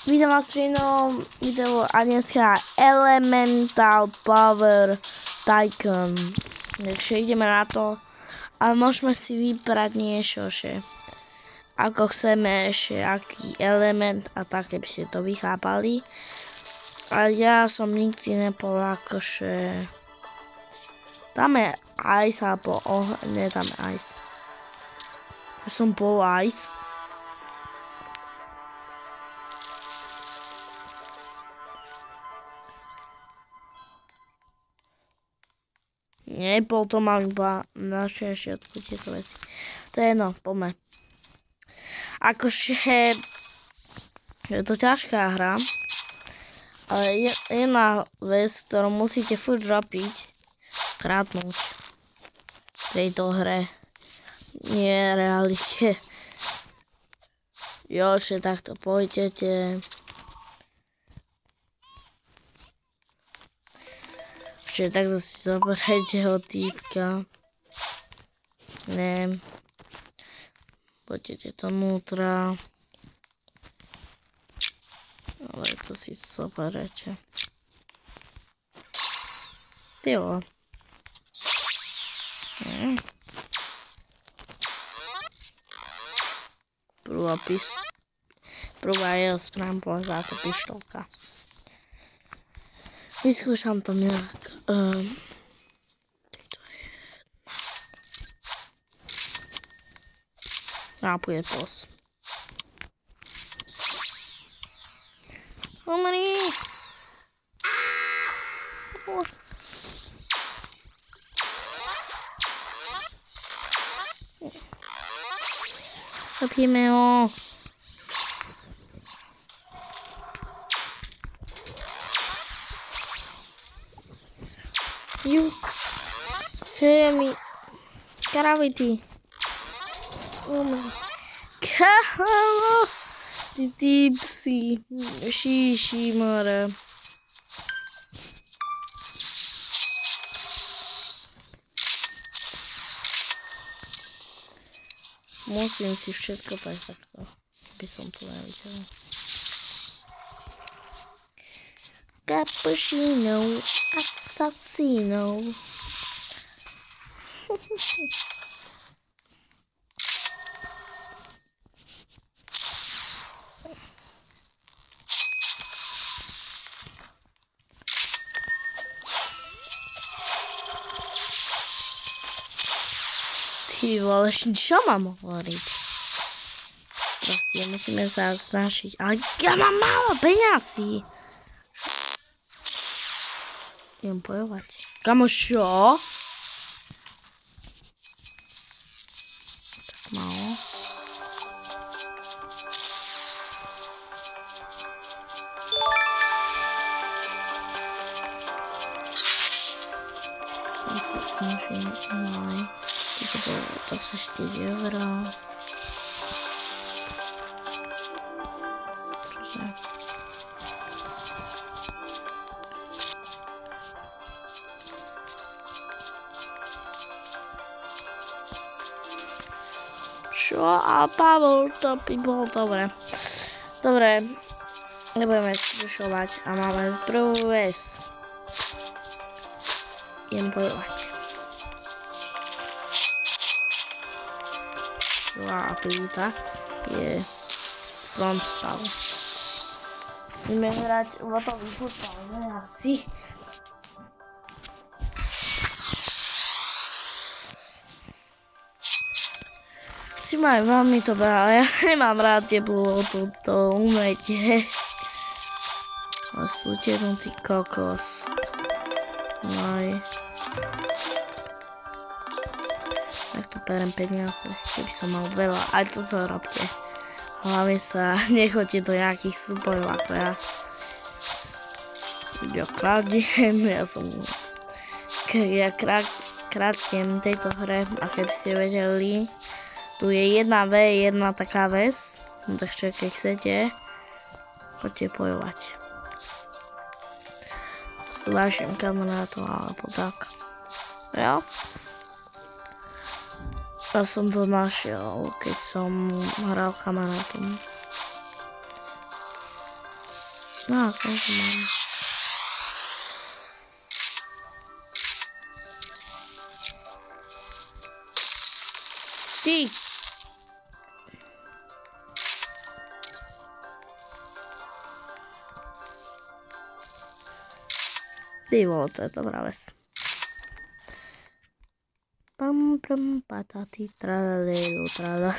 Vítam vás pri novom videu a dneska Elemental Power Tycoon. Takže ideme na to a môžeme si vybrať niečo, že ako chceme, ešte aký element a tak, keby ste to vychápali. A ja som nikdy nebol akože... Dáme ice alebo nedáme ice. Ja som bol ice. Nebol to, mám iba na všetko tieto veci. To je jedno, poďme. Akože je to ťažká hra, ale jedna vec, ktorú musíte furt robiť, krátnuť v tejto hre, nie realite. Jo, že takto pôjdete. Ešte takto si zoberiete ho týpka. Ne. Poďte to vnútra. Ale to si zoberiete. Tyjo. Prvá jeho správa bola za to pištolka. Vyskúšam to nejak. A pôjde pos. Umri! Zabijeme ho. You, mi caravity. Oh my god, tipsy, shishi mara. Musím si všetko takto, by som to nevidel. Cappuccino, assassino. Ty vole, čo mám hovoriť? Proste musíme sa snažiť, ale ja mám málo peňazí. Idem bojovať. Kamo, čo? Tak málo. Som sa konečne malej. To bolo 24 €. Čo? A Pavel, to by bolo dobre. Dobre, nebudeme skúšovať a máme prvú vec. Idem bojovať. Druhá abilita je front spawn. Ideme hrať votový futbal, ne asi. Si majú veľmi dobré, ale ja nemám rád teplú to umrieť. Ale sú tenutý kokos. Noj. Tak to berem peniaze, keby som mal veľa. Aj to co robte. Hlavne sa nechoďte do nejakých súbojov ako ja. Ja kradnem, ja kradnem tejto hre a keby ste vedeli. Tu je 1v1 taká vec, takže keď chcete, poďte bojovať s vašim kamarátom alebo tak. Jo? Ja som to našiel, keď som hral kamarátom. No, to mám. Ty! Ty vole, to je dobrá vec. Pam, pam, patati, tralalilu, tralala.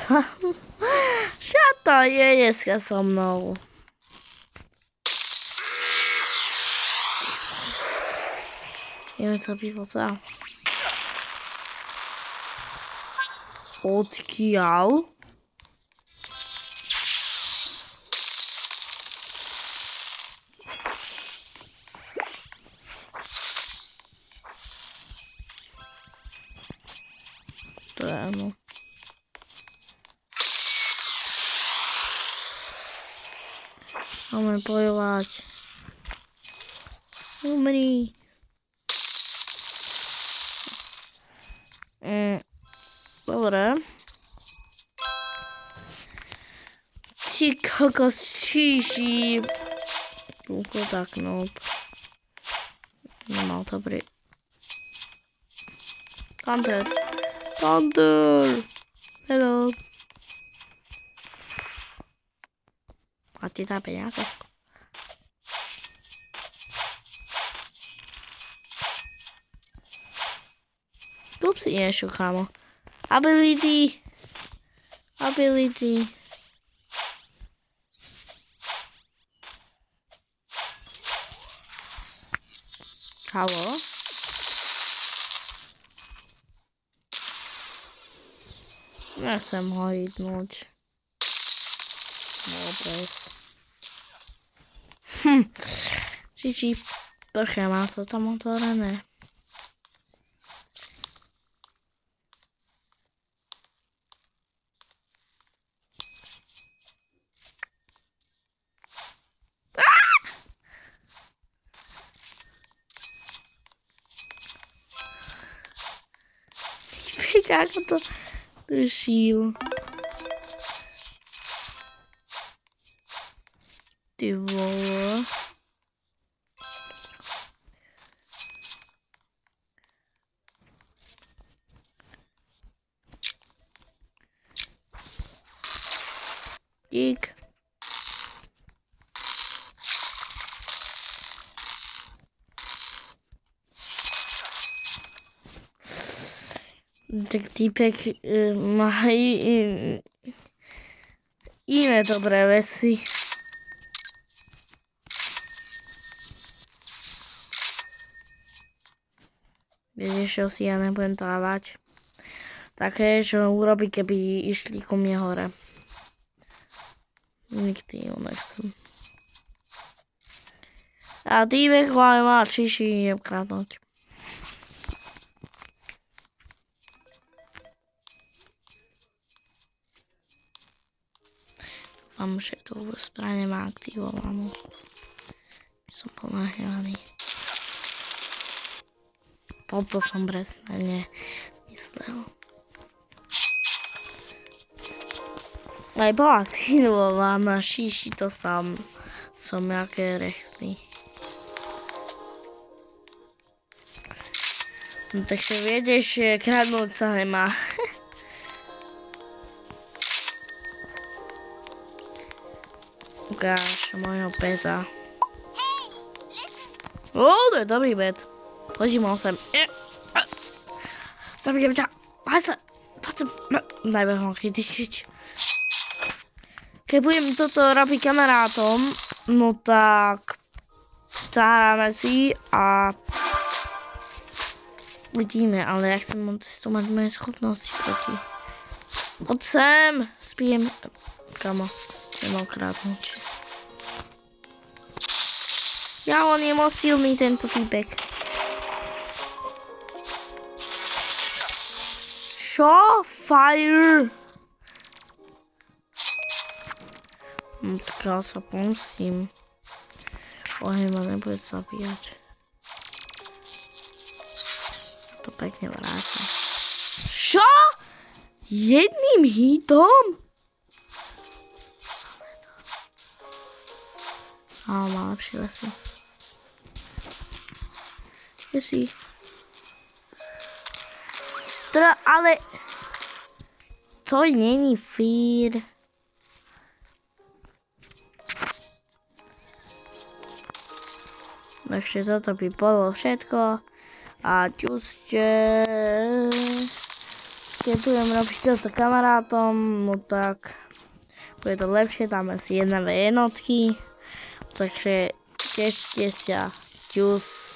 Čo to je dneska so mnou? Ideme to pivo sa. Odkiaľ? To je áno. Máme bojovať. Umri. Dobre. Ty kokos šíši. Kozák noob. Nemal dobrý. Hunter. Hunter. Hello. A ti dá peniaze. Kúp si niečo, kámo. Ability. Ability. Halo? Nechcem ho hitnúť. Vôbec. Čiči, prché má to tam otvorené. Ako to držil. Ty vole. Dík. Tak týpek má iné dobré veci. Vieš, čo si ja nebudem dávať. Také, čo urobí, keby išli ku mne hore. Nikdy ho nechcem. A týpek má čiši idem kradnúť. Dúfam, že to správne má aktivovanú. Som ponáhľaný. Toto som presne nemyslel. Aj bola aktivovaná, šíši to som nejaké rechty. No, takže viedeš, že kradnúť sa nemá. Ukáž mojho peta. To je dobrý bet. Hodím ho sem. Zabijem ťa. Páď sa. Najmä ho chytišiť. Keď budem toto robiť kamarátom, no tak zahráme si a uvidíme, ale ja chcem testovať moje schopnosti proti. Poď sem, spijem. Kamo, nemal krátnuť. Ja, on je moc silný, tento týpek. Čo? Fire? No tak ja sa pomstím. Oheň ma nebude zabíjať. To pekne vrátim. Čo? Jedným hitom? Má lepšie lesy. Kde si? Ale... To není fír. Takže toto by bolo všetko. A čuste... Keď budem robiť toto kamarátom, no tak... Bude to lepšie, dáme si 1v jednotky. Takže tešte sa. Čus.